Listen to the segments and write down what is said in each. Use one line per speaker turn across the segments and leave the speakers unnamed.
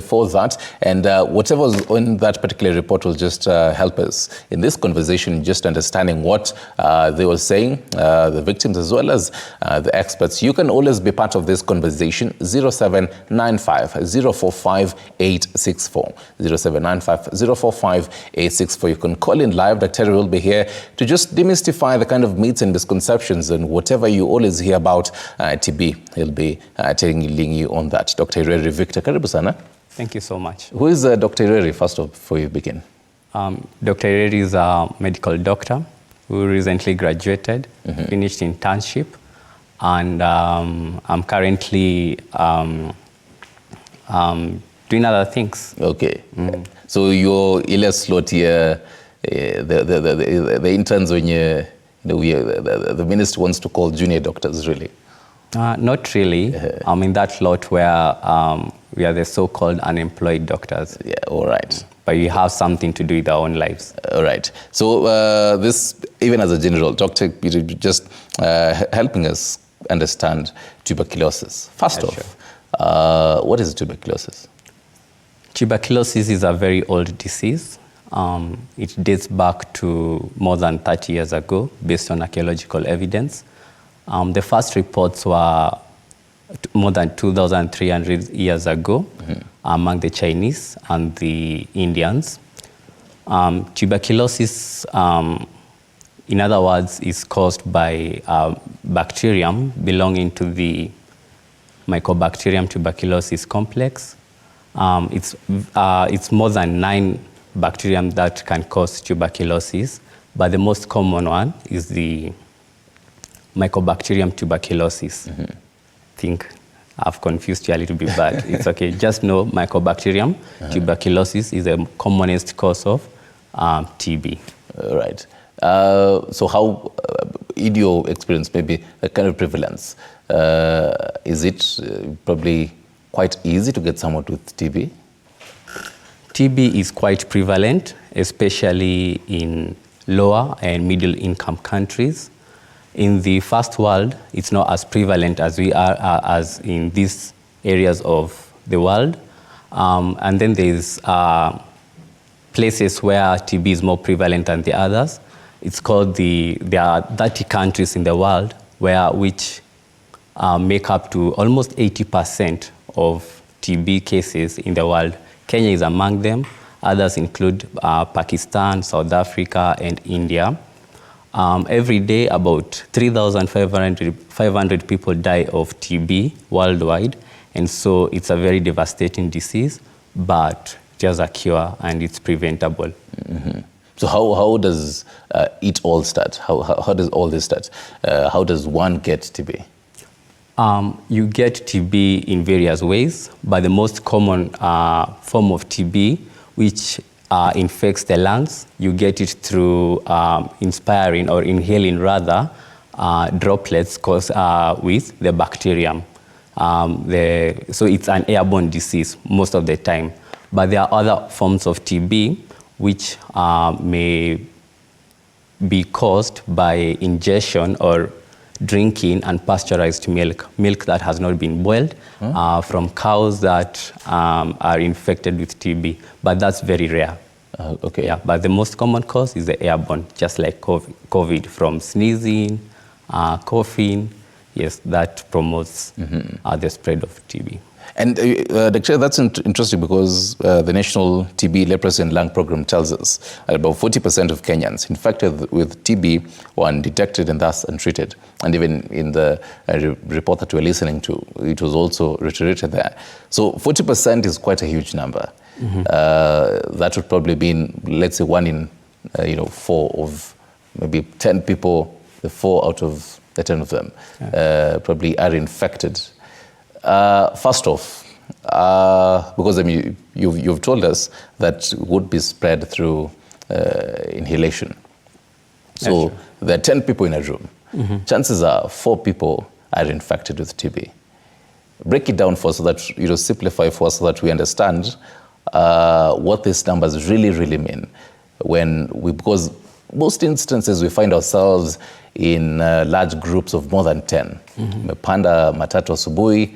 for that, and whatever's in that particular report will just help us in this conversation, just understanding what they were saying, the victims as well as the experts. You can always be part of this conversation. 0795 045 864 0795 045 864. You can call in live. Dr. Ireri will be here to just demystify the kind of myths and misconceptions and whatever you always hear about TB. He'll be telling you on that. Dr. Ireri Victor, karibu sana.
Thank you so much.
Who is Dr. Ireri, first of, before you begin?
Dr. Ireri is a medical doctor who recently graduated, finished internship, and I'm currently doing other things.
Okay. So your Elias slot here, the interns when the minister wants to call junior doctors, really?
Not really. I'm in that lot where we are the so-called unemployed doctors.
Yeah, all right.
But we have something to do with our own lives.
All right. So this, even as a general doctor, you're just helping us understand tuberculosis. First off, what is tuberculosis?
Tuberculosis is a very old disease. It dates back to more than 30 years ago, based on archaeological evidence. The first reports were more than 2,300 years ago among the Chinese and the Indians. Tuberculosis, in other words, is caused by a bacterium belonging to the Mycobacterium tuberculosis complex. It's more than 9 bacterium that can cause tuberculosis, but the most common one is the Mycobacterium tuberculosis. I think I've confused you a little bit, but it's okay. Just know Mycobacterium tuberculosis is the commonest cause of TB.
Right. So how, in your experience, maybe the kind of prevalence, is it probably quite easy to get someone with TB?
TB is quite prevalent, especially in lower and middle income countries. In the first world, it's not as prevalent as we are as in these areas of the world. And then there's places where TB is more prevalent than the others. It's called there are 30 countries in the world which make up to almost 80% of TB cases in the world. Kenya is among them. Others include Pakistan, South Africa, and India. Every day, about 3,500 people die of TB worldwide, and so it's a very devastating disease, but it has a cure and it's preventable.
So how does it all start? How does all this start? How does one get TB?
You get TB in various ways, but the most common form of TB, which infects the lungs, you get it through inspiring or inhaling rather droplets caused with the bacterium. So it's an airborne disease most of the time. But there are other forms of TB which may be caused by ingestion or drinking unpasteurized milk that has not been boiled from cows that are infected with TB, but that's very rare.
Okay.
Yeah, but the most common cause is the airborne, just like COVID, from sneezing, coughing. Yes, that promotes the spread of TB.
And Dr. that's interesting because the National TB Leprosy and Lung Program tells us that about 40% of Kenyans infected with TB were undetected and thus untreated. And even in the report that we're listening to, it was also reiterated there. So 40% is quite a huge number. That would probably be, let's say, 1 in 4 of maybe 10 people, 4 out of the 10 of them probably are infected. First off, because I mean, you've told us that would be spread through inhalation. So there are 10 people in a room. Chances are 4 people are infected with TB. Break it down for us so that, simplify for us so that we understand what these numbers really mean. Because most instances we find ourselves in large groups of more than 10. Mepanda matatu asubuhi,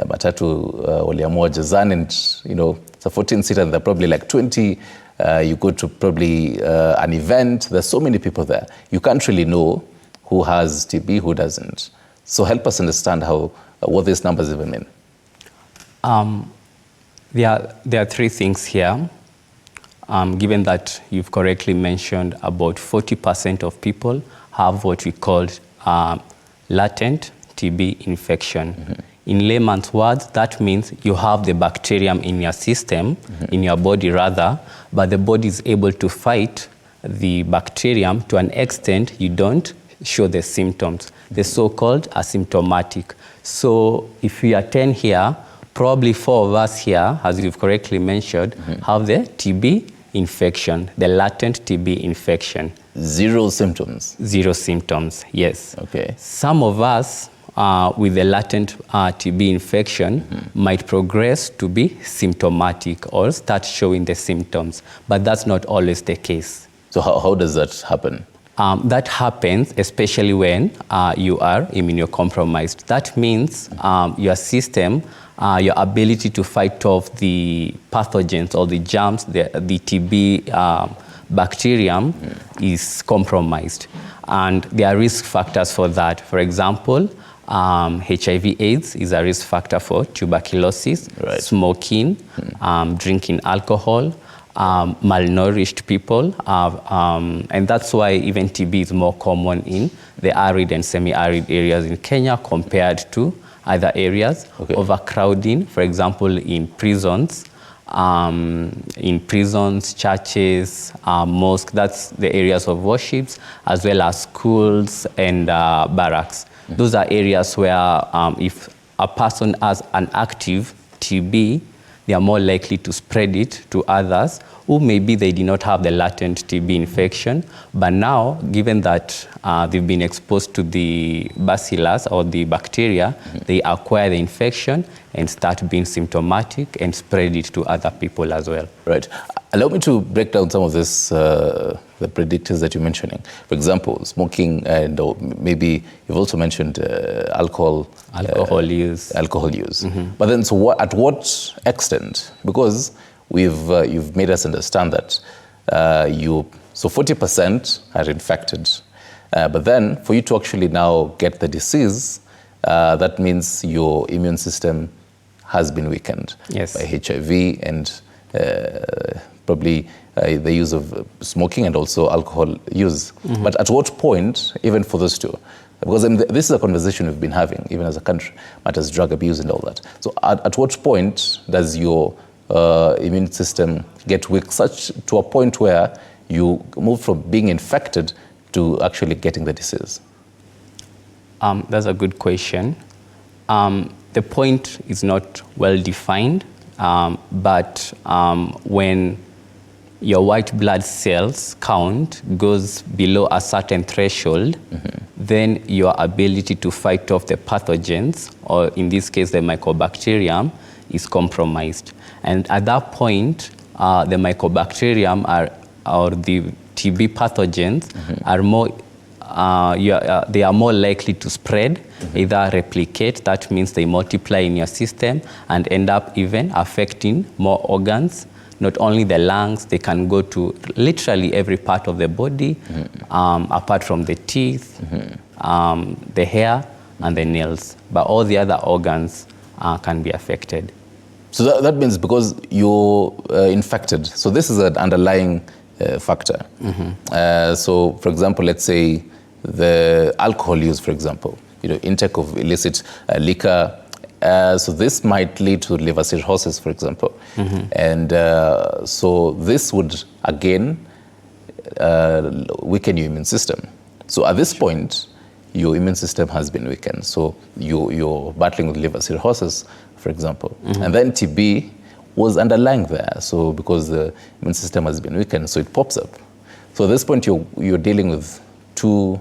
matatu waliamua jazani, and it's a 14-seater and there are probably like 20. You go to probably an event, there's so many people there. You can't really know who has TB, who doesn't. So help us understand what these numbers even mean.
There are three things here. Given that you've correctly mentioned about 40% of people have what we call latent TB infection. Mm-hmm. In layman's words, that means you have the bacterium in your system, mm-hmm. in your body rather, but the body is able to fight the bacterium to an extent you don't show the symptoms, the so-called asymptomatic. So if we are 10 here, probably 4 of us here, as you've correctly mentioned, mm-hmm. have the TB infection, the latent TB infection.
Zero symptoms?
Zero symptoms, yes.
Okay.
Some of us with the latent TB infection mm-hmm. might progress to be symptomatic or start showing the symptoms, but that's not always the case.
So how does that happen?
That happens especially when you are immunocompromised. That means your system, your ability to fight off the pathogens or the germs, the TB bacterium is compromised. And there are risk factors for that. For example, HIV/AIDS is a risk factor for tuberculosis, right. Smoking, drinking alcohol, malnourished people, and that's why even TB is more common in the arid and semi-arid areas in Kenya compared to other areas. Okay. Overcrowding, for example, in prisons, churches, mosques, that's the areas of worships, as well as schools and barracks. Mm-hmm. Those are areas where if a person has an active TB, they are more likely to spread it to others who maybe they did not have the latent TB infection, but now, given that they've been exposed to the bacillus or the bacteria, mm-hmm. they acquire the infection and start being symptomatic and spread it to other people as well.
Right. Allow me to break down some of this, the predictors that you're mentioning. For example, smoking, and maybe you've also mentioned alcohol
use.
Alcohol use.
Mm-hmm.
But then, so at what extent? Because you've made us understand that 40% are infected, but then for you to actually now get the disease, that means your immune system has been weakened,
yes.
by HIV and probably the use of smoking and also alcohol use. Mm-hmm. But at what point, even for those two, because this is a conversation we've been having, even as a country, matters drug abuse and all that. So at what point does your immune system get weak such to a point where you move from being infected to actually getting the disease?
That's a good question. The point is not well defined, but when your white blood cells count goes below a certain threshold, mm-hmm. then your ability to fight off the pathogens, or in this case the mycobacterium, is compromised. And at that point, the mycobacterium or the TB pathogens mm-hmm. are more, they are more likely to spread, mm-hmm. either replicate, that means they multiply in your system and end up even affecting more organs. Not only the lungs, they can go to literally every part of the body, mm-hmm. Apart from the teeth, mm-hmm. The hair and the nails. But all the other organs can be affected.
So that means because you're infected, so this is an underlying factor. Mm-hmm. So, for example, let's say the alcohol use, for example, intake of illicit liquor. So this might lead to liver cirrhosis, for example. Mm-hmm. And so this would, again, weaken your immune system. So at this point, your immune system has been weakened. So you're battling with liver cirrhosis, for example. Mm-hmm. And then TB was underlying there. So because the immune system has been weakened, so it pops up. So at this point, you're dealing with two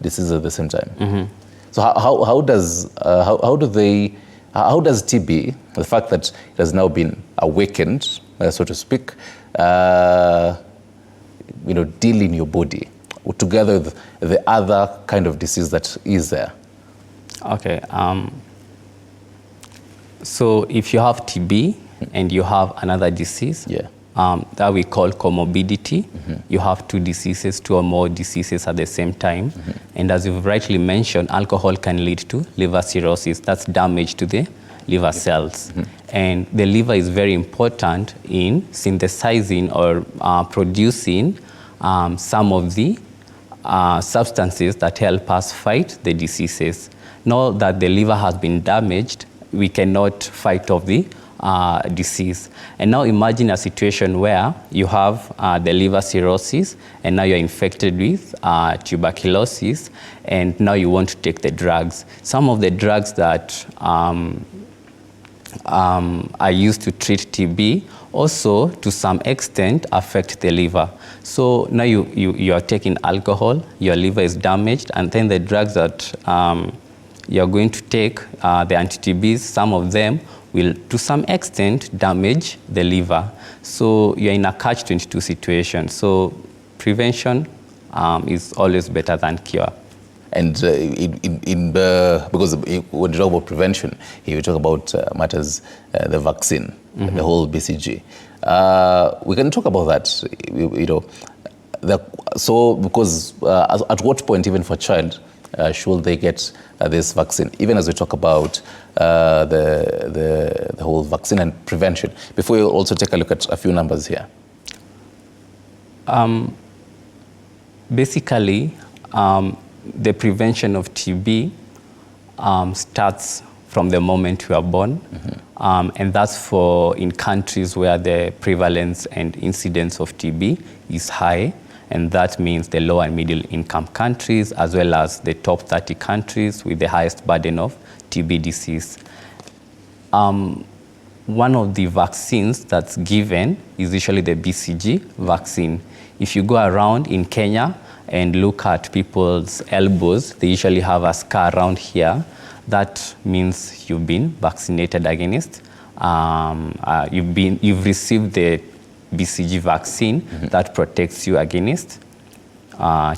diseases at the same time. Mm-hmm. So how does TB, the fact that it has now been awakened, so to speak, deal in your body together with the other kind of disease that is there?
Okay. So if you have TB and you have another disease, that we call comorbidity, you have two diseases, two or more diseases at the same time. And as you've rightly mentioned, alcohol can lead to liver cirrhosis. That's damage to the liver cells. And the liver is very important in synthesizing or producing some of the substances that help us fight the diseases. Now that the liver has been damaged, we cannot fight off the disease. And now imagine a situation where you have the liver cirrhosis and now you're infected with tuberculosis and now you want to take the drugs. Some of the drugs that are used to treat TB also to some extent affect the liver. So now you are taking alcohol, your liver is damaged, and then the drugs that you're going to take, the anti-TBs, some of them will to some extent damage the liver. So you're in a catch-22 situation. So prevention is always better than cure.
And because when you talk about prevention, you talk about matters, the vaccine, the whole BCG. We can talk about that, so because at what point, even for a child, should they get this vaccine? Even as we talk about the whole vaccine and prevention, before you also take a look at a few numbers here.
Basically, the prevention of TB starts from the moment we are born, and that's for in countries where the prevalence and incidence of TB is high, and that means the low and middle income countries as well as the top 30 countries with the highest burden of TB disease. One of the vaccines that's given is usually the BCG vaccine. If you go around in Kenya and look at people's elbows, they usually have a scar around here. That means you've been vaccinated against. You've received the BCG vaccine that protects you against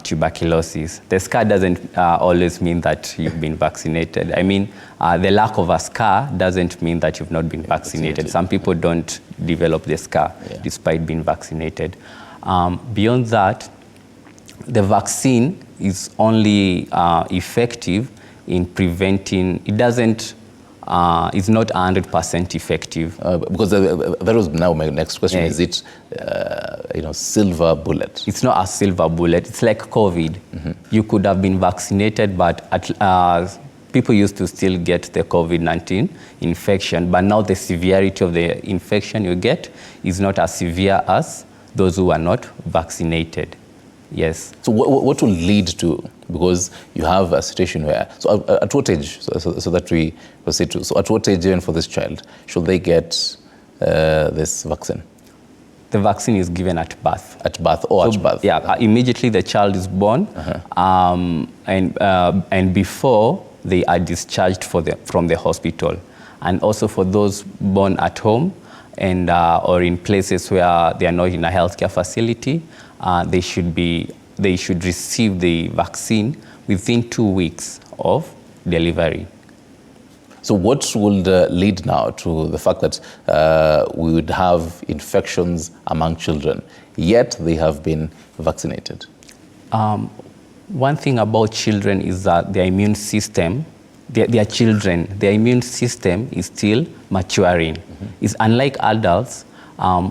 tuberculosis. The scar doesn't always mean that you've been vaccinated. I mean, the lack of a scar doesn't mean that you've not been vaccinated. Some people don't develop the scar despite being vaccinated. Beyond that, the vaccine is only effective in preventing, it's not 100% effective.
Because that was now my next question. Is it, silver bullet?
It's not a silver bullet. It's like COVID. You could have been vaccinated, but people used to still get the COVID-19 infection. But now the severity of the infection you get is not as severe as those who are not vaccinated. Yes.
So what will lead to, because you have a situation where, so at what age, so that we proceed to, so at what age even for this child, should they get this vaccine?
The vaccine is given at birth.
At birth or at birth?
Yeah, immediately the child is born, and before they are discharged from the hospital. And also for those born at home and or in places where they are not in a healthcare facility, they should receive the vaccine within 2 weeks of delivery.
So what would lead now to the fact that we would have infections among children, yet they have been vaccinated?
One thing about children is that their immune system, their immune system is still maturing. It's unlike adults.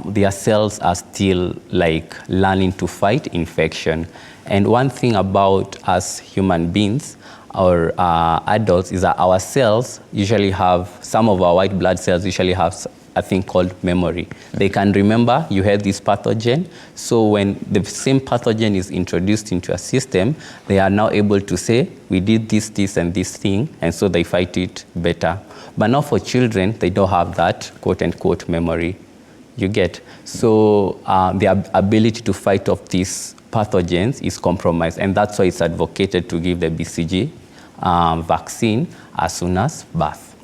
Their cells are still like learning to fight infection. And one thing about us human beings or adults is that our cells usually have, some of our white blood cells usually have a thing called memory. They can remember you had this pathogen, so when the same pathogen is introduced into a system, they are now able to say, we did this, and this thing, and so they fight it better. But now for children, they don't have that quote-unquote memory. You get? So their ability to fight off these pathogens is compromised, and that's why it's advocated to give the BCG vaccine as soon as birth.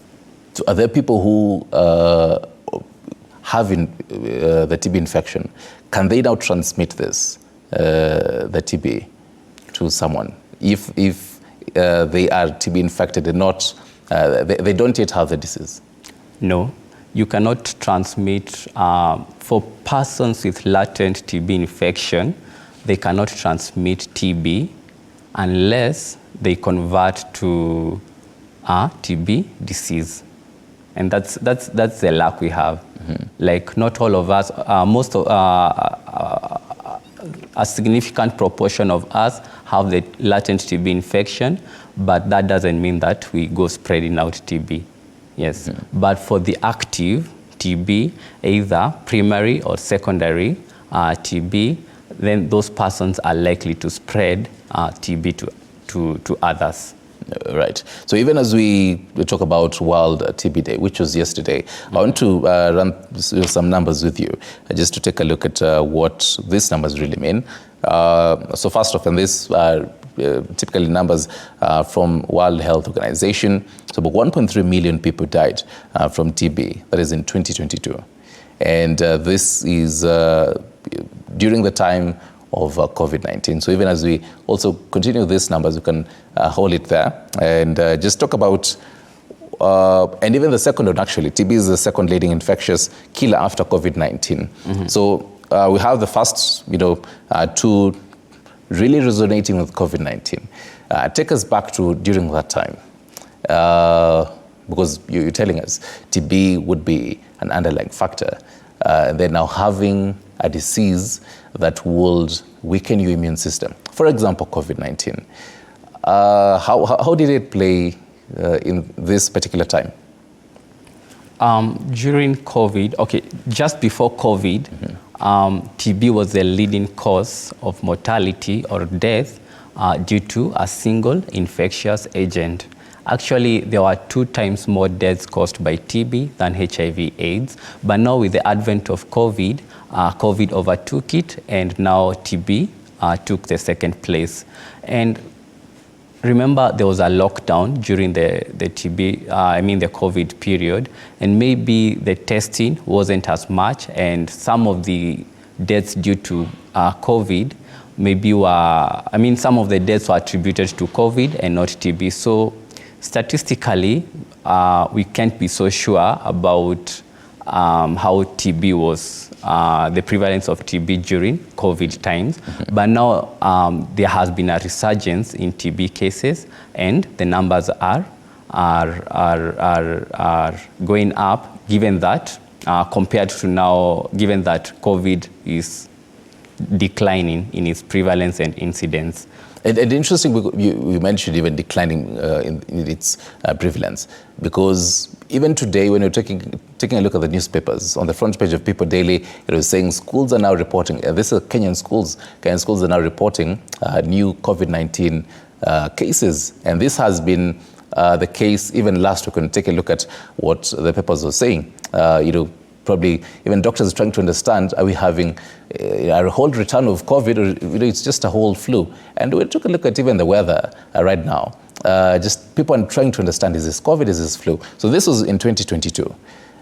So are there people who having the TB infection, can they now transmit this, the TB, to someone? If they are TB infected and not, they don't yet have the disease?
No, you cannot transmit, for persons with latent TB infection, they cannot transmit TB unless they convert to TB disease. And that's the luck we have. Like, not all of us, a significant proportion of us have the latent TB infection, but that doesn't mean that we go spreading out TB. Yes, but for the active TB, either primary or secondary TB, then those persons are likely to spread TB to others.
Right. So even as we talk about World TB Day, which was yesterday, I want to run some numbers with you, just to take a look at what these numbers really mean. So first off, and these are typically numbers from World Health Organization. So about 1.3 million people died from TB, that is in 2022. And this is during the time of COVID-19. So even as we also continue these numbers, we can hold it there and just talk about, and even the second one, actually, TB is the second leading infectious killer after COVID-19. So we have the first, two really resonating with COVID-19. Take us back to during that time, because you're telling us TB would be an underlying factor. They're now having a disease that would weaken your immune system. For example, COVID-19. How did it play in this particular time?
During COVID, just before COVID, TB was the leading cause of mortality or death due to a single infectious agent. Actually, there were 2 times more deaths caused by TB than HIV/AIDS. But now with the advent of COVID, COVID overtook it, and now TB took the second place. And remember, there was a lockdown during the COVID period, and maybe the testing wasn't as much, and some of the deaths due to COVID some of the deaths were attributed to COVID and not TB. So statistically, we can't be so sure about how TB was, the prevalence of TB during COVID times. But now there has been a resurgence in TB cases, and the numbers are going up, given that, compared to now, given that COVID is declining in its prevalence and incidence.
And interesting, you mentioned even declining in its prevalence, because even today, when you're taking a look at the newspapers, on the front page of People Daily, it was saying schools are now reporting, this is Kenyan schools are now reporting new COVID-19 cases. And this has been the case even last week. When you take a look at what the papers were saying, probably even doctors are trying to understand, are we having a whole return of COVID, or it's just a whole flu? And we took a look at even the weather right now. Just people are trying to understand, is this COVID, is this flu? So this was in 2022.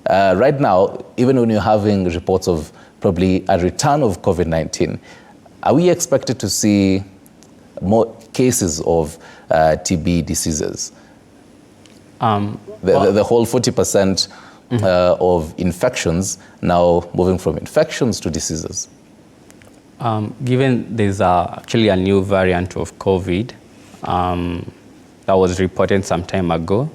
Right now, even when you're having reports of probably a return of COVID-19, are we expected to see more cases of TB diseases? The whole 40% of infections now moving from infections to diseases.
Given there's actually a new variant of COVID that was reported some time ago,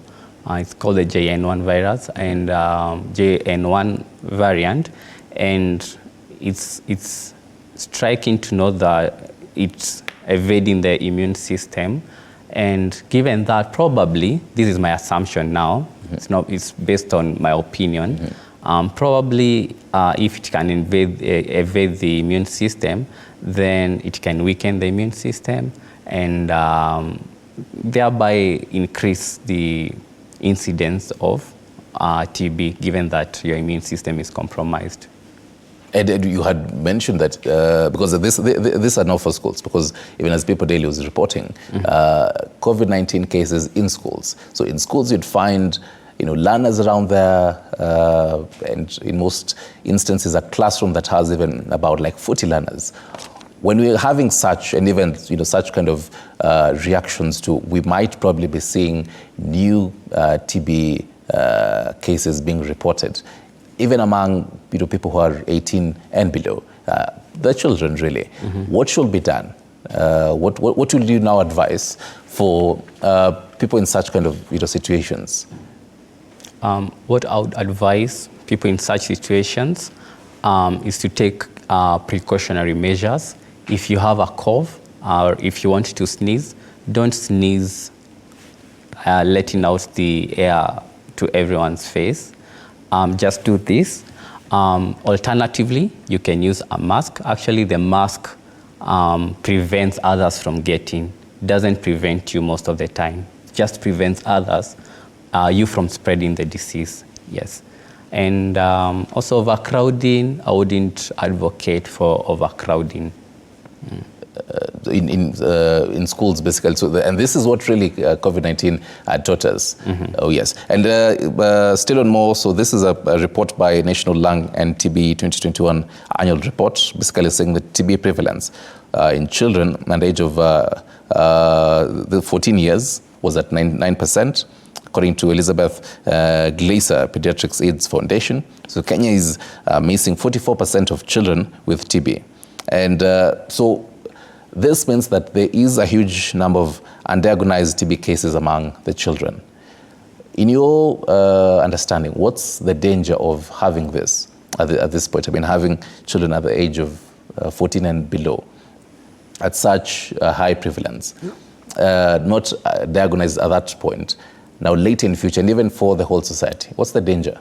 it's called the JN1 virus, and JN1 variant, and it's striking to know that it's evading the immune system. And given that, probably, this is my assumption now, it's based on my opinion, probably if it can evade the immune system, then it can weaken the immune system and thereby increase the incidence of TB, given that your immune system is compromised.
And you had mentioned that because these are not for schools, because even as People Daily was reporting, COVID-19 cases in schools. So in schools, you'd find learners around there, and in most instances, a classroom that has even about like 40 learners. When we're having such, and even such kind of reactions to, we might probably be seeing new TB cases being reported, even among people who are 18 and below, the children really. What should be done? What will you now advise for people in such kind of situations?
What I would advise people in such situations is to take precautionary measures. If you have a cough or if you want to sneeze, don't sneeze letting out the air to everyone's face. Just do this. Alternatively, you can use a mask. Actually, the mask prevents others from getting, doesn't prevent you most of the time, just prevents others, you from spreading the disease, yes. And also overcrowding, I wouldn't advocate for overcrowding.
In schools, basically. So and this is what really COVID-19 taught us. Oh, yes. And still on more, so this is a report by National Lung and TB 2021 annual report, basically saying that TB prevalence in children under age of 14 years was at 9%, according to Elizabeth Glaser Pediatrics AIDS Foundation. So Kenya is missing 44% of children with TB. And so this means that there is a huge number of undiagnosed TB cases among the children. In your understanding, what's the danger of having this at this point? I mean, having children at the age of 14 and below at such a high prevalence, not diagnosed at that point, now later in the future, and even for the whole society. What's the danger?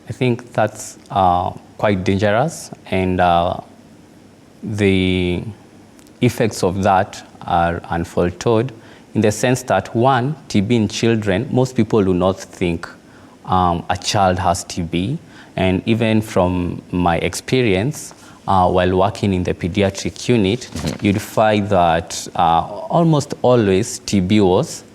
I think that's quite dangerous, and the effects of that are unforetold, in the sense that, one, TB in children, most people do not think a child has TB. And even from my experience, while working in the pediatric unit, you'd find that almost always TB was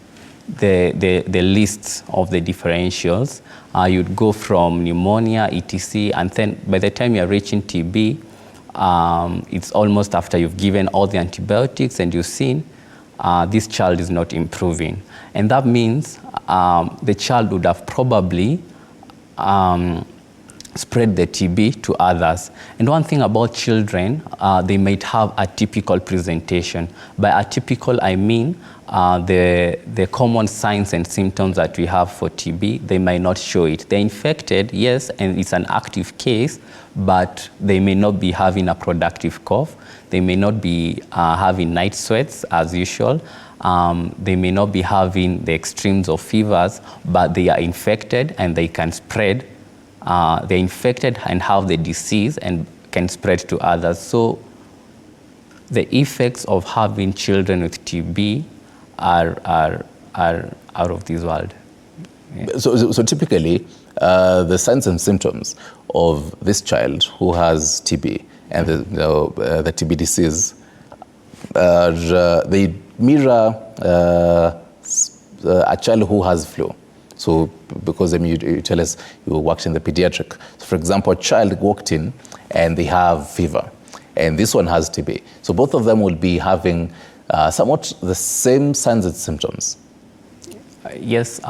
the list of the differentials. You'd go from pneumonia, etc., and then by the time you're reaching TB, it's almost after you've given all the antibiotics and you've seen this child is not improving. And that means the child would have probably spread the TB to others. And one thing about children, they might have atypical presentation. By atypical, I mean the common signs and symptoms that we have for TB, they might not show it. They're infected, yes, and it's an active case, but they may not be having a productive cough. They may not be having night sweats as usual. They may not be having the extremes of fevers, but they are infected and they can spread. They're infected and have the disease and can spread to others. So the effects of having children with TB are out of this world. Yeah.
So typically, the signs and symptoms of this child who has TB and the TB disease, they mirror a child who has flu. So because you tell us you worked in the pediatric. So for example, a child walked in and they have fever, and this one has TB. So both of them will be having somewhat the same signs and symptoms.
Yes,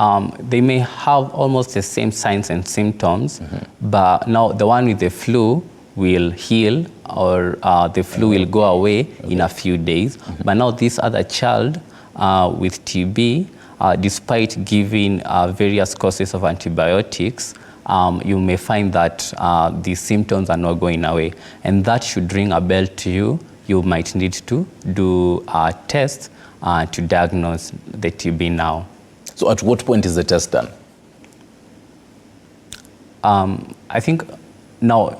they may have almost the same signs and symptoms, but now the one with the flu will heal, or the flu will go away in a few days. But now this other child with TB, despite giving various courses of antibiotics, you may find that these symptoms are not going away. And that should ring a bell to you. You might need to do a test to diagnose the TB now.
So at what point is the test done?
I think now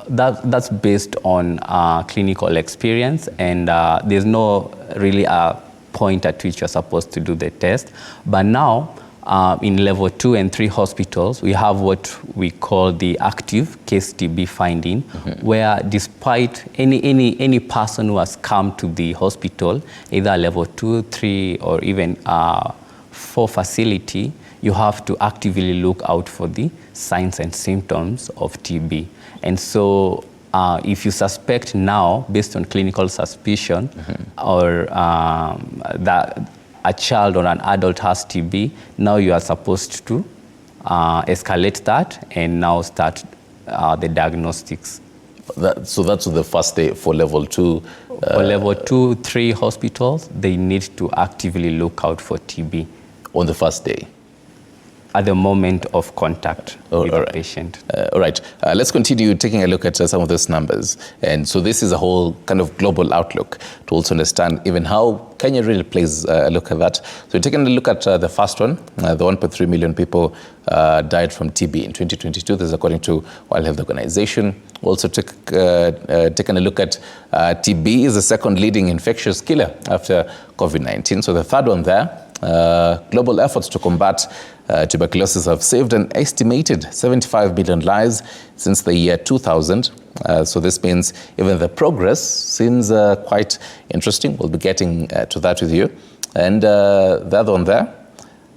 that's based on clinical experience, and there's no really a point at which you're supposed to do the test. But now, in level 2 and 3 hospitals, we have what we call the active case TB finding, where despite any person who has come to the hospital, either level 2, 3, or even 4 facility, you have to actively look out for the signs and symptoms of TB. And so if you suspect now, based on clinical suspicion, or that a child or an adult has TB, now you are supposed to escalate that and now start the diagnostics.
So that's the first day for level 2.
For level 2, 3 hospitals, they need to actively look out for TB.
On the first day?
At the moment of contact with the patient.
All right. Let's continue taking a look at some of those numbers. And so this is a whole kind of global outlook to also understand even how Kenya really plays a look at that. So taking a look at the first one, the 1.3 million people died from TB in 2022. This is according to World Health Organization. Also taking a look at TB is the second leading infectious killer after COVID-19. So the third one there, global efforts to combat tuberculosis have saved an estimated 75 million lives since the year 2000. So this means even the progress seems quite interesting. We'll be getting to that with you. And the other one there,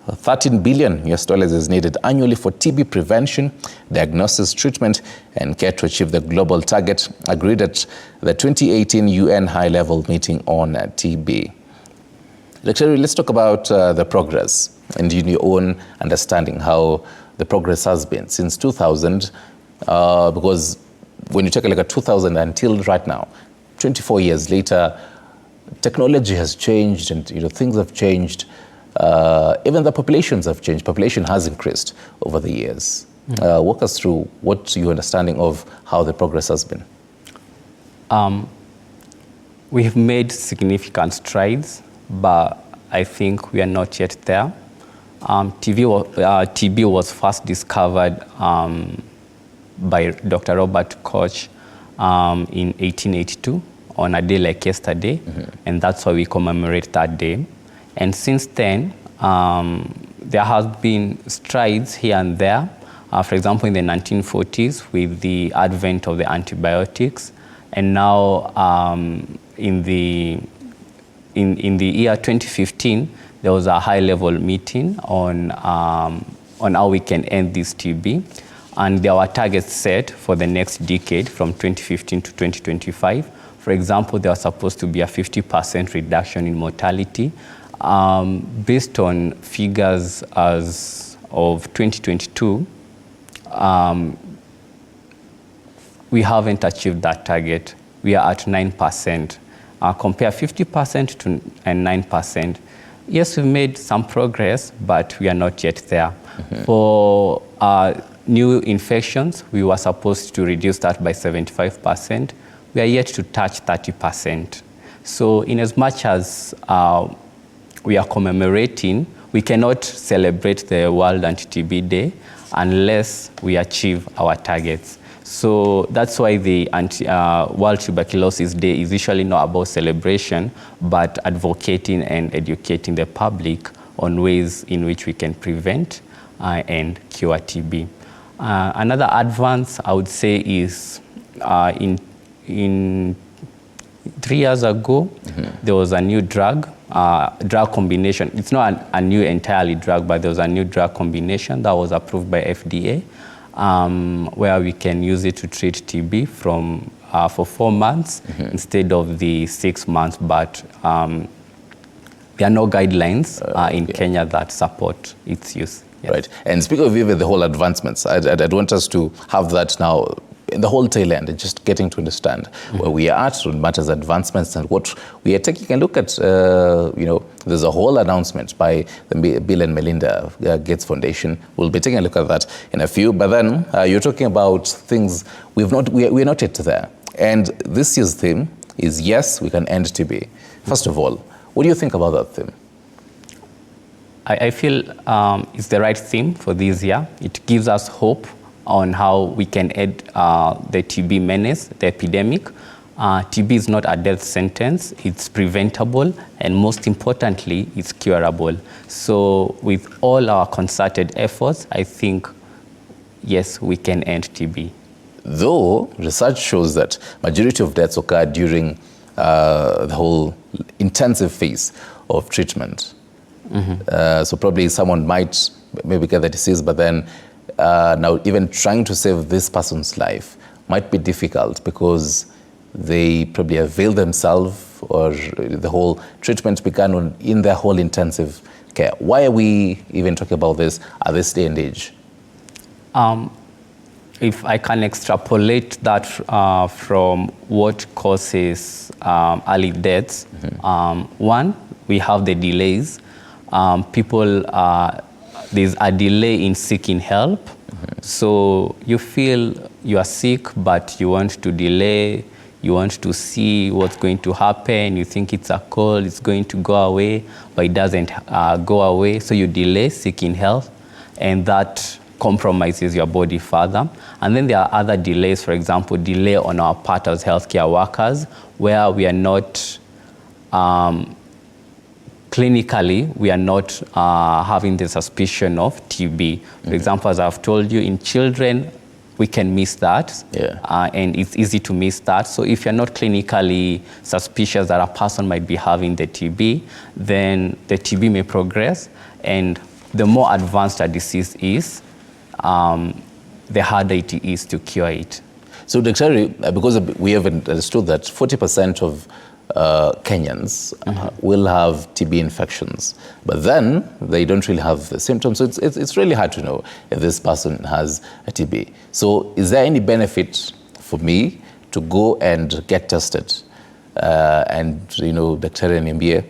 $13 billion is needed annually for TB prevention, diagnosis, treatment, and care to achieve the global target agreed at the 2018 UN high-level meeting on TB. Lecturer, let's talk about the progress and in your own understanding how the progress has been since 2000, because when you take a look at 2000 until right now, 24 years later, technology has changed and things have changed. Even the populations have changed. Population has increased over the years. Walk us through what your understanding of how the progress has been.
We have made significant strides, but I think we are not yet there. TB was first discovered by Dr. Robert Koch in 1882 on a day like yesterday, and that's why we commemorate that day. And since then, there has been strides here and there. For example, in the 1940s with the advent of the antibiotics, and now in the year 2015, there was a high-level meeting on how we can end this TB. And there were targets set for the next decade from 2015 to 2025. For example, there was supposed to be a 50% reduction in mortality. Based on figures as of 2022, we haven't achieved that target. We are at 9%. Compare 50% to 9%. Yes, we've made some progress, but we are not yet there. For new infections, we were supposed to reduce that by 75%. We are yet to touch 30%. So in as much as we are commemorating, we cannot celebrate the World Anti-TB Day unless we achieve our targets. So that's why the World Tuberculosis Day is usually not about celebration, but advocating and educating the public on ways in which we can prevent and cure TB. Another advance, I would say, is in 3 years ago, there was a new drug combination. It's not a new entirely drug, but there was a new drug combination that was approved by FDA, where we can use it to treat TB for 4 months instead of the 6 months. But there are no guidelines in Kenya that support its use. Yes.
Right. And speaking of even the whole advancements, I'd want us to have that now in the whole tail end, and just getting to understand where we are at on matters advancements and what we are taking a look at. There's a whole announcement by the Bill and Melinda Gates Foundation. We'll be taking a look at that in a few. But then you're talking about things we're not yet there. And this year's theme is yes, we can end TB. First of all, what do you think about that theme?
I feel it's the right theme for this year. It gives us hope on how we can end the TB menace, the epidemic. TB is not a death sentence. It's preventable, and most importantly, it's curable. So with all our concerted efforts, I think, yes, we can end TB.
Though research shows that majority of deaths occur during the whole intensive phase of treatment. So probably someone might maybe get the disease, but then now even trying to save this person's life might be difficult because they probably avail themselves, or the whole treatment began in their whole intensive care. Why are we even talking about this at this day and age?
If I can extrapolate that from what causes early deaths, one, we have the delays. There's a delay in seeking help. So you feel you are sick, but you want to delay, you want to see what's going to happen, you think it's a cold, it's going to go away, but it doesn't go away, so you delay seeking help, and that compromises your body further. And then there are other delays, for example, delay on our part as healthcare workers, where we are not, clinically, we are not having the suspicion of TB. For example, as I've told you, in children, we can miss that, and it's easy to miss that. So if you're not clinically suspicious that a person might be having the TB, then the TB may progress, and the more advanced a disease is, the harder it is to cure it.
So, Dr. because we have understood that 40% of Kenyans will have TB infections, but then they don't really have the symptoms. So it's really hard to know if this person has a TB. So is there any benefit for me to go and get tested? And, Daktari niambie,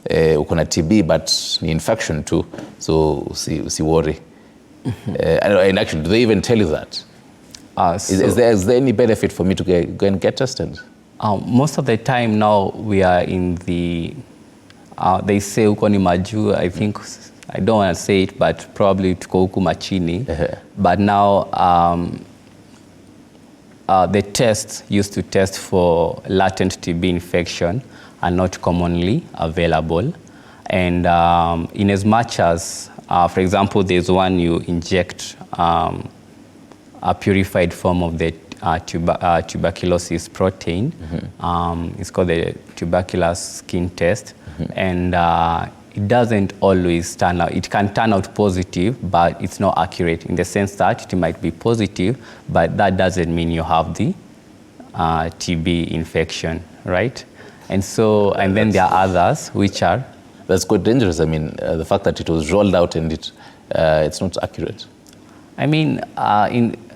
uko na TB, but ni infection too, so si worry. And actually, do they even tell you that? Is there any benefit for me to go and get tested?
Most of the time now we are in the, they say uko ni majuu, I think, I don't want to say it, but probably tuko huku machini. But now the tests used to test for latent TB infection are not commonly available. And in as much as, for example, there's one you inject a purified form of the tuberculosis protein. It's called the tuberculous skin test. And it doesn't always turn out, it can turn out positive, but it's not accurate in the sense that it might be positive, but that doesn't mean you have the TB infection, right? And so, and then there are others which are...
That's quite dangerous. I mean, the fact that it was rolled out and it's not accurate.
I mean,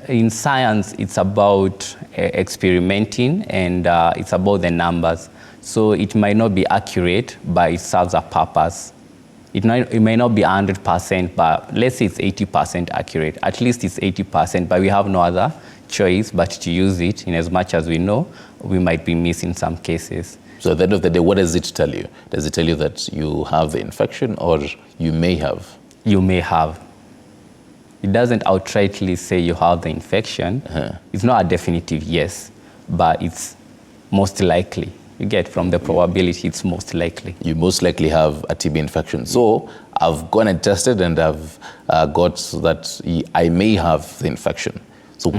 in science, it's about experimenting, and it's about the numbers. So it might not be accurate, but it serves a purpose. It may not be 100%, but let's say it's 80% accurate. At least it's 80%, but we have no other choice but to use it. In as much as we know, we might be missing some cases.
So at the end of the day, what does it tell you? Does it tell you that you have the infection, or you may have? You may have.
It doesn't outrightly say you have the infection. It's not a definitive yes, but it's most likely. You get from the probability, it's most likely.
You most likely have a TB infection. So I've gone and tested, and I've got that I may have the infection. So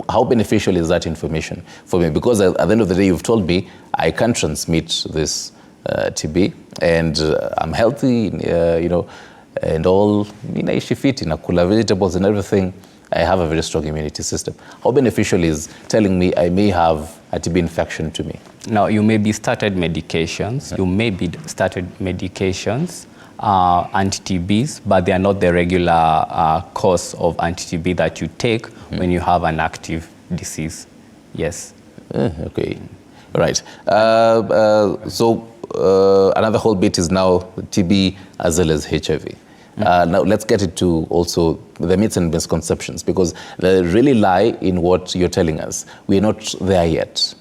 how beneficial is that information for me? Because at the end of the day, you've told me I can transmit this TB, and I'm healthy, and all, naishi fiti, nakula vegetables and everything. I have a very strong immunity system. How beneficial is telling me I may have a TB infection to me?
Now, you may be started medications. You may be started medications, anti-TBs, but they are not the regular course of anti-TB that you take when you have an active disease. Yes.
Okay. All right. So another whole bit is now TB as well as HIV. Now let's get into also the myths and misconceptions, because they really lie in what you're telling us. We're not there yet.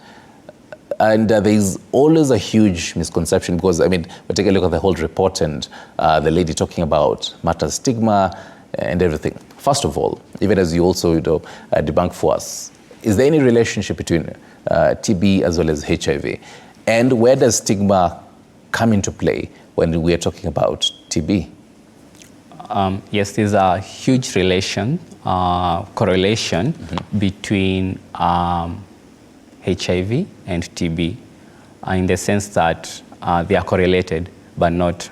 And there's always a huge misconception, because, I mean, we take a look at the whole report and the lady talking about matter stigma and everything. First of all, even as you also debunk for us, is there any relationship between TB as well as HIV? And where does stigma come into play when we are talking about TB?
Yes, there's a huge correlation between HIV and TB, in the sense that they are correlated, but not,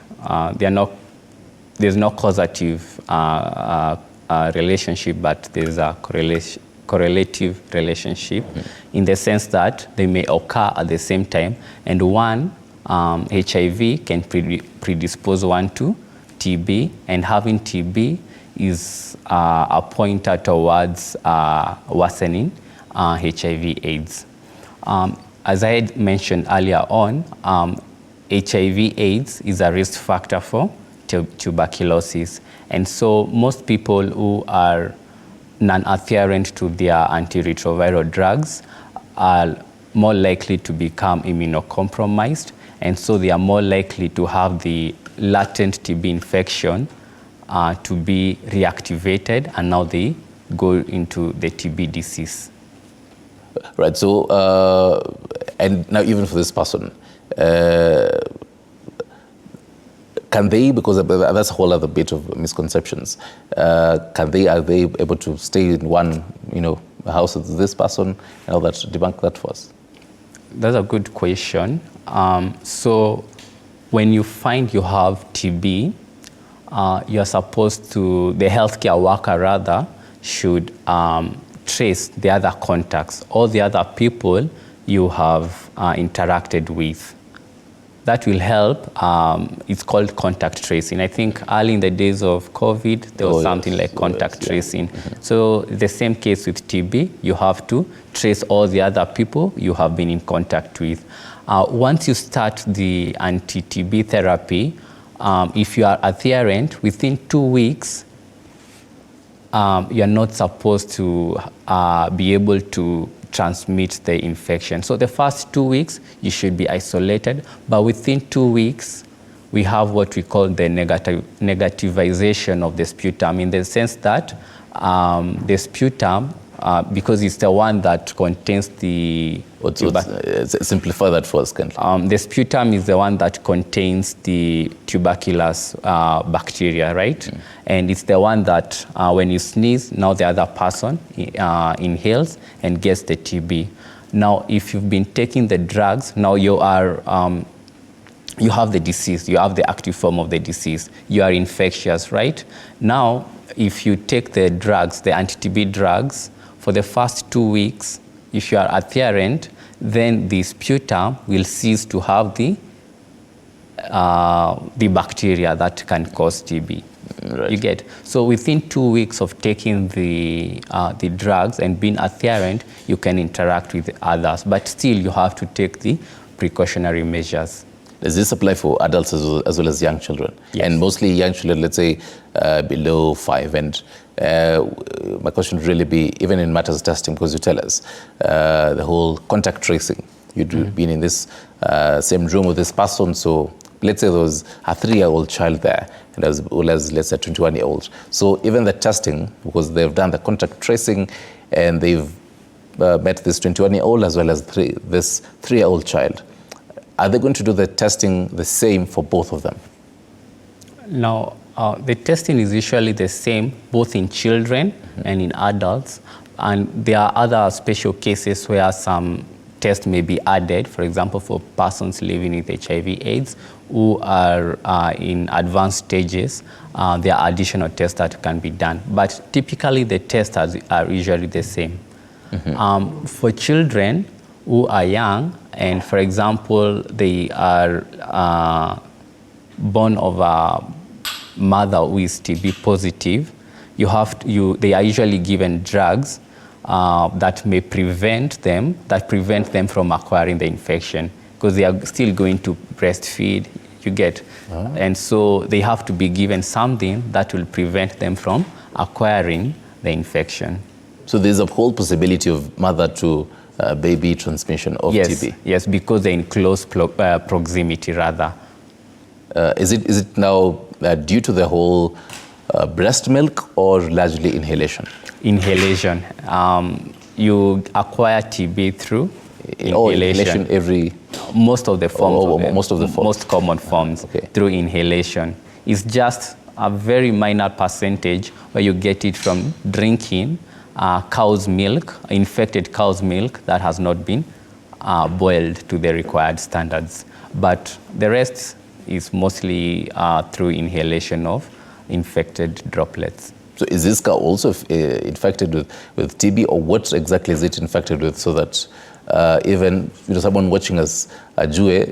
there's no causative relationship, but there's a correlative relationship in the sense that they may occur at the same time, and one, HIV can predispose one to TB, and having TB is a pointer towards worsening HIV/AIDS. As I had mentioned earlier on, HIV/AIDS is a risk factor for tuberculosis. And so most people who are non-adherent to their antiretroviral drugs are more likely to become immunocompromised, and so they are more likely to have the latent TB infection to be reactivated, and now they go into the TB disease.
Right, so, and now even for this person, can they, because that's a whole other bit of misconceptions, are they able to stay in one, house with this person and all that? Debunk that for us.
That's a good question. So when you find you have TB, you're supposed to, the healthcare worker rather, should trace the other contacts, all the other people you have interacted with. That will help. It's called contact tracing. I think early in the days of COVID, there was something like contact tracing. Mm-hmm. So the same case with TB, you have to trace all the other people you have been in contact with. Once you start the anti-TB therapy, if you are adherent, within 2 weeks, you are not supposed to be able to transmit the infection. So the first 2 weeks, you should be isolated, but within 2 weeks, we have what we call the negativization of the sputum, in the sense that the sputum, because it's the one that contains the...
Simplify that for us, Ken.
The sputum is the one that contains the tuberculous bacteria, right? Mm. And it's the one that when you sneeze, now the other person inhales and gets the TB. Now, if you've been taking the drugs, now you are... you have the disease, you have the active form of the disease, you are infectious, right? Now, if you take the drugs, the anti-TB drugs, for the first 2 weeks, if you are adherent, then the sputum will cease to have the bacteria that can cause TB. Right. You get? So within 2 weeks of taking the drugs and being adherent, you can interact with others, but still you have to take the precautionary measures.
Does this apply for adults as well as young children?
Yes.
And mostly young children, let's say below 5. And my question would really be, even in matters of testing, because you tell us the whole contact tracing, you'd been in this same room with this person. So let's say there was a 3-year-old child there, and as well as, let's say, a 21-year-old. So even the testing, because they've done the contact tracing and they've met this 21-year-old as well as this 3-year-old child, are they going to do the testing the same for both of them?
Now, the testing is usually the same, both in children and in adults. And there are other special cases where some tests may be added, for example, for persons living with HIV/AIDS who are in advanced stages. There are additional tests that can be done. But typically, the tests are usually the same. Mm-hmm. For children who are young, and for example, they are born of a mother who is TB positive, they are usually given drugs that may prevent them from acquiring the infection, because they are still going to breastfeed, you get. And so they have to be given something that will prevent them from acquiring the infection.
So there's a whole possibility of mother to baby transmission of TB?
Yes, because they're in close proximity, rather.
Is it now due to the whole breast milk or largely inhalation? Inhalation.
You acquire TB through inhalation. Most of the forms. Most common forms through inhalation. It's just a very minor percentage where you get it from drinking cow's milk, infected cow's milk that has not been boiled to the required standards. But the rest is mostly through inhalation of infected droplets.
So is this cow also infected with TB, or what exactly is it infected with, so that even someone watching us ajue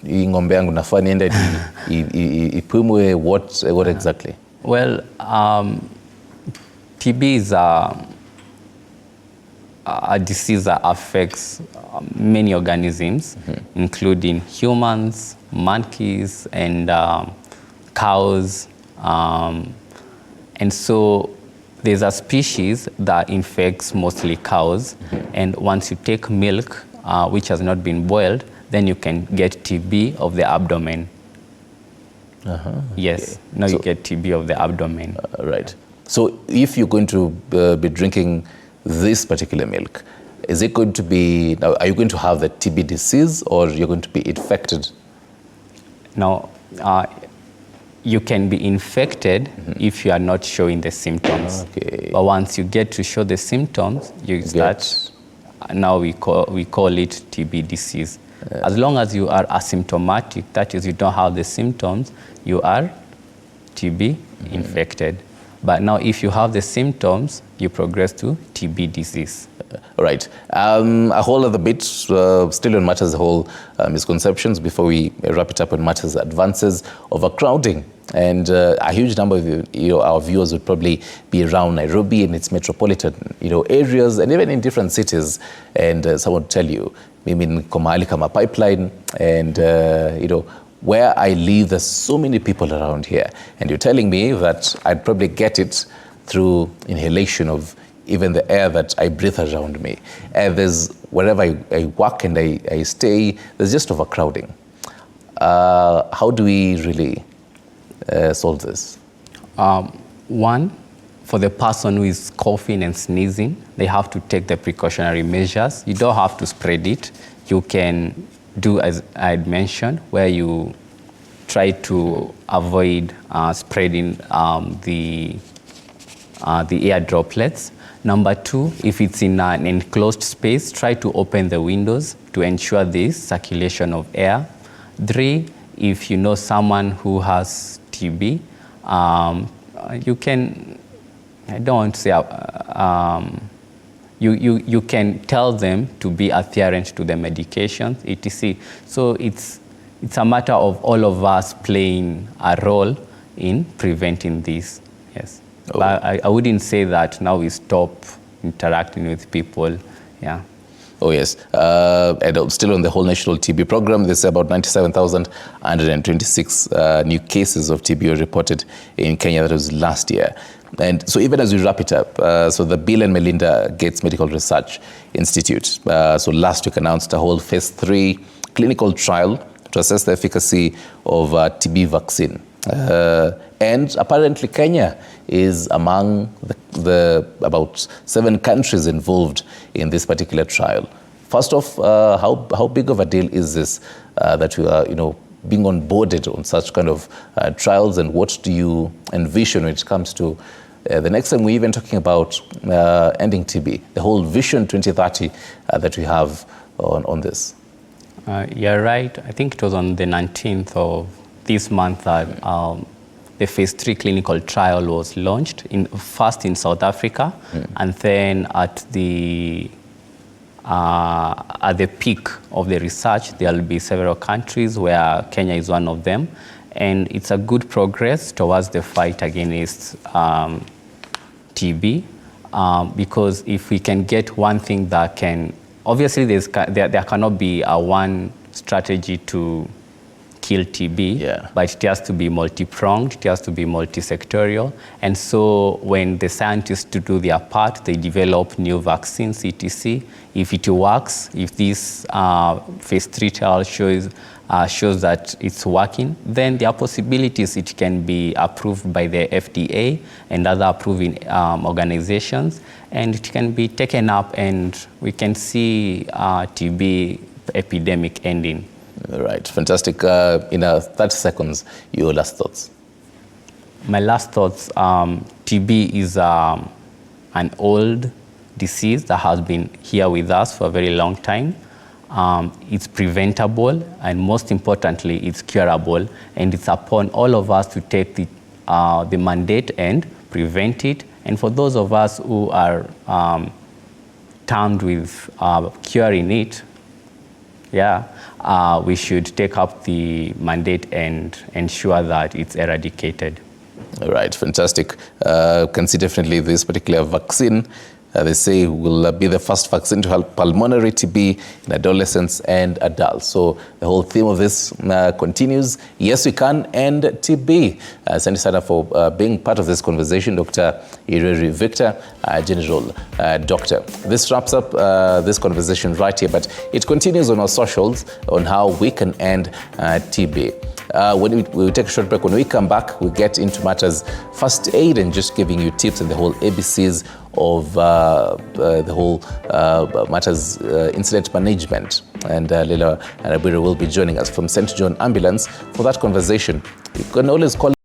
ng'ombe yangu nafaa niende ipimwe what exactly?
Well, TB is a disease that affects many organisms, including humans, monkeys, and cows. And so there's a species that infects mostly cows. And once you take milk, which has not been boiled, then you can get TB of the abdomen. Yes, okay. Now you get TB of the abdomen.
Right. So if you're going to be drinking this particular milk, is it going to be, now, are you going to have the TB disease or you're going to be infected?
Now, you can be infected if you are not showing the symptoms.
Okay.
But once you get to show the symptoms, you start, now we call it TB disease. As long as you are asymptomatic, that is, you don't have the symptoms, you are TB infected. But now if you have the symptoms, you progress to TB disease.
Right. A whole other bit, still on matters, the whole misconceptions, before we wrap it up on matters, advances, overcrowding. And a huge number of our viewers would probably be around Nairobi and its metropolitan areas, and even in different cities. And someone would tell you, maybe in Komali kama pipeline, and where I live, there's so many people around here. And you're telling me that I'd probably get it through inhalation of even the air that I breathe around me. And there's, wherever I work and I stay, there's just overcrowding. How do we really solve this?
One, for the person who is coughing and sneezing, they have to take the precautionary measures. You don't have to spread it. You can do as I had mentioned, where you try to avoid spreading the air droplets. Number two, if it's in an enclosed space, try to open the windows to ensure this circulation of air. Three, if you know someone who has TB, you can, I don't want to say, you can tell them to be adherent to the medications, etc. So it's a matter of all of us playing a role in preventing this. Yes. Oh. But I wouldn't say that now we stop interacting with people. Yeah.
Oh, yes. And still on the whole national TB program, there's about 97,126 new cases of TB were reported in Kenya. That was last year. And so even as we wrap it up, so the Bill and Melinda Gates Medical Research Institute, so last week announced a whole phase 3 clinical trial to assess the efficacy of TB vaccine. And apparently Kenya is among the about 7 countries involved in this particular trial. First off, how big of a deal is this that we are, being onboarded on such kind of trials, and what do you envision when it comes to the next time we're even talking about ending TB, the whole Vision 2030 that we have on this?
You're right. I think it was on the 19th of this month that the phase 3 clinical trial was launched, first in South Africa, and then at the peak of the research, there will be several countries where Kenya is one of them. And it's a good progress towards the fight against TB, because if we can get one thing that can, obviously there cannot be a one strategy to kill TB, but it has to be multi-pronged, it has to be multi-sectorial. And so when the scientists do their part, they develop new vaccines, etc. If it works, if this phase 3 trial shows that it's working, then there are possibilities it can be approved by the FDA and other approving organizations, and it can be taken up and we can see TB epidemic ending.
Right, fantastic. In 30 seconds, your last thoughts.
My last thoughts, TB is an old disease that has been here with us for a very long time. It's preventable, and most importantly, it's curable, and it's upon all of us to take the mandate and prevent it. And for those of us who are termed with curing it, we should take up the mandate and ensure that it's eradicated.
All right, fantastic. Can see definitely this particular vaccine, they say, will be the first vaccine to help pulmonary TB in adolescents and adults. So the whole theme of this continues. Yes, we can end TB. Thank you, Sana, for being part of this conversation, Dr. Ireri Victor, General Doctor. This wraps up this conversation right here, but it continues on our socials on how we can end TB. When we take a short break, when we come back, we get into matters first aid and just giving you tips and the whole ABCs of the whole matters incident management. And Leila Arabira will be joining us from St. John Ambulance for that conversation. You can always call